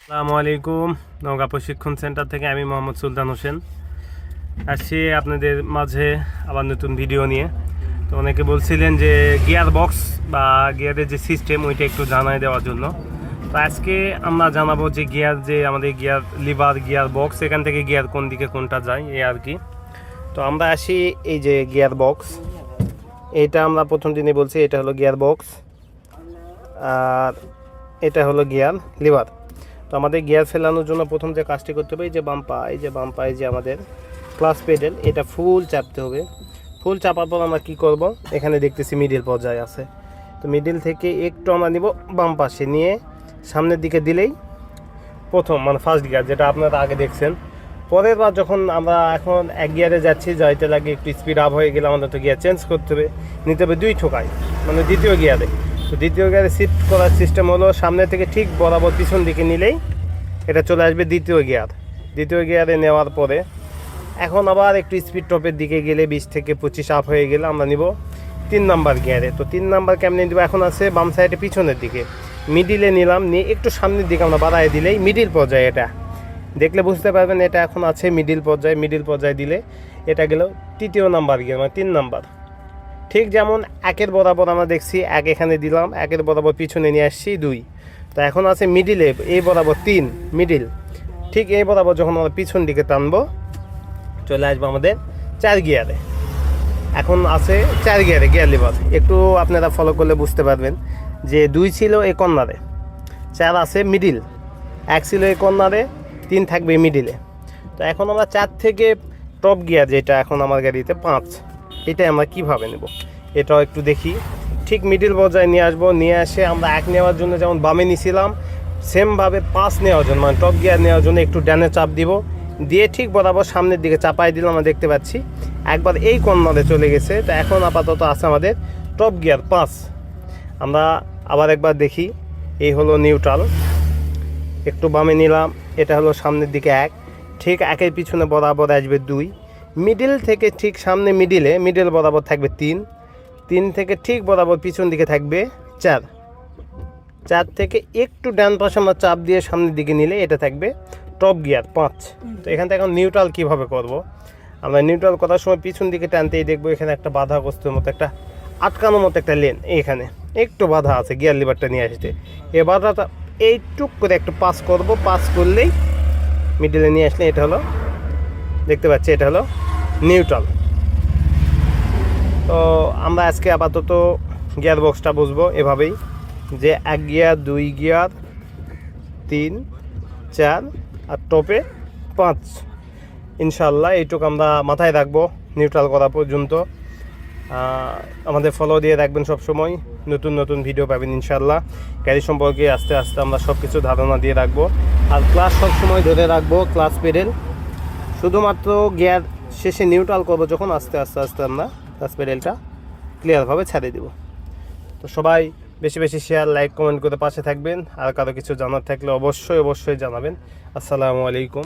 আসসালামু আলাইকুম। নওগাঁ প্রশিক্ষণ সেন্টার থেকে আমি মোহাম্মদ সুলতান হোসেন আসছি আপনাদের মাঝে আবার নতুন ভিডিও নিয়ে। তো অনেকে বলছিলেন যে গিয়ার বক্স বা গিয়ারের যে সিস্টেম ওইটা একটু জানাই দেওয়ার জন্য। তো আজকে আমরা জানাবো যে গিয়ার যে আমাদের গিয়ার লিভার গিয়ার বক্স এখান থেকে গিয়ার কোন দিকে কোনটা যায় এই আর কি। তো আমরা আসি এই যে গিয়ার বক্স, এইটা আমরা প্রথম দিনে বলছি এটা হলো গিয়ার বক্স আর এটা হলো গিয়ার লিভার। তো আমাদের গিয়ার ফেলানোর জন্য প্রথম যে কাজটি করতে হবে এই যে বাম পায়ে যে আমাদের ক্লাচ পেডেল এটা ফুল চাপতে হবে। ফুল চাপার পর আমরা কী করব, এখানে দেখতেছি মিডিল পর্যায়ে আছে, তো মিডিল থেকে একটু আমরা নিব বাম পাশে নিয়ে সামনের দিকে দিলেই প্রথম ফার্স্ট গিয়ার যেটা আপনারা আগে দেখছেন। পরের বার যখন আমরা এখন এক গিয়ারে যাচ্ছি যাইতে লাগে একটু স্পিড আপ হয়ে গেলে আমাদের তো গিয়ার চেঞ্জ করতে হবে, নিতে হবে দুই ঠোকায় দ্বিতীয় গিয়ারে। তো দ্বিতীয় গিয়ারে শিফট করার সিস্টেম হলো সামনে থেকে ঠিক বরাবর পিছন দিকে নিলেই এটা চলে আসবে দ্বিতীয় গিয়ারে নেওয়ার পরে এখন আবার একটু স্পিড টপের দিকে গেলে 20 থেকে 25 আপ হয়ে গেলে আমরা নিব 3 নাম্বার গিয়ারে। তো 3 নাম্বার কেমনে দিব, এখন আছে বাম সাইডে পিছনের দিকে, মিডিলে নিলাম, নিয়ে একটু সামনের দিকে আমরা বাড়াই দিলেই মিডিল পর্যায়ে, এটা দেখলে বুঝতে পারবেন এটা এখন আছে মিডিল পর্যায়ে দিলে এটা গেল তৃতীয় নাম্বার গিয়ার 3 নাম্বার। ঠিক যেমন একের বরাবর আমরা দেখছি এক এখানে দিলাম, একের বরাবর পিছনে নিয়ে আসছি 2, তো এখন আছে মিডিলে এই বরাবর 3 মিডিল, ঠিক এই বরাবর যখন আমরা পিছন দিকে টানবো চলে আসবো আমাদের 4 গিয়ারে। এখন আছে 4 গিয়ারে গিয়ার লিভার, একটু আপনারা ফলো করলে বুঝতে পারবেন যে 2 ছিল এই কর্নারে, 4 আছে মিডিল, 1 ছিল এই কর্নারে, 3 থাকবে মিডিলে। তো এখন আমরা 4 থেকে টপ গিয়ার যেটা এখন আমার গাড়িতে 5, এটা আমরা কীভাবে নেব এটাও একটু দেখি। ঠিক মিডিল পর্যায়ে নিয়ে আসবো, নিয়ে আসে আমরা 1 নেওয়ার জন্য যেমন বামে নিছিলাম সেমভাবে 5 নেওয়ার জন্য টপ গিয়ার নেওয়ার জন্য একটু ডানে চাপ দিব, দিয়ে ঠিক বরাবর সামনের দিকে চাপাই দিলাম। আমরা দেখতে পাচ্ছি একবার এই কর্নারে চলে গেছে। তো এখন আপাতত আছে আমাদের টপ গিয়ার 5। আমরা আবার একবার দেখি, এই হলো নিউট্রাল, একটু বামে নিলাম, এটা হলো সামনের দিকে 1, ঠিক 1-এর পিছনে বরাবর আসবে 2, মিডিল থেকে ঠিক সামনে মিডিল বরাবর থাকবে 3 থেকে ঠিক বরাবর পিছন দিকে থাকবে 4 থেকে একটু ডান পাশে আমরা চাপ দিয়ে সামনের দিকে নিলে এটা থাকবে টপ গিয়ার 5। তো এখান থেকে এখন নিউট্রাল কীভাবে করব, আমরা নিউট্রাল করার সময় পিছন দিকে টানতেই দেখবো এখানে একটা বাধাগ্রস্তের মতো একটা আটকানোর মতো একটা লেন, এইখানে একটু বাধা আছে গিয়ার লিভারটা নিয়ে আসতে। এই বাধাটা এইটুক করে একটু পাস করব, পাস করলেই মিডিলে নিয়ে আসলে এটা হলো, দেখতে পাচ্ছি এটা হলো নিউট্রাল। তো আমরা আজকে আপাতত গিয়ার বক্সটা বুঝবো এভাবেই যে 1 গিয়ার 2 গিয়ার 3 4 আর টপে 5, ইনশাল্লাহ এইটুকু আমরা মাথায় রাখবো নিউট্রাল করা পর্যন্ত। আমাদের ফলো দিয়ে রাখবেন সবসময়, নতুন ভিডিও পাবেন ইনশাল্লাহ। গাড়ি সম্পর্কে আস্তে আস্তে আমরা সব কিছু ধারণা দিয়ে রাখবো। আর ক্লাস সবসময় ধরে রাখবো, ক্লাস পেডেল শুধুমাত্র গিয়ার শেষে নিউট্রাল করবো যখন আস্তে আমরা ক্লাস পেডেলটা ক্লিয়ারভাবে ছেড়ে দেব। তো সবাই বেশি শেয়ার লাইক কমেন্ট করে পাশে থাকবেন, আর কারো কিছু জানার থাকলে অবশ্যই জানাবেন। আসসালামু আলাইকুম।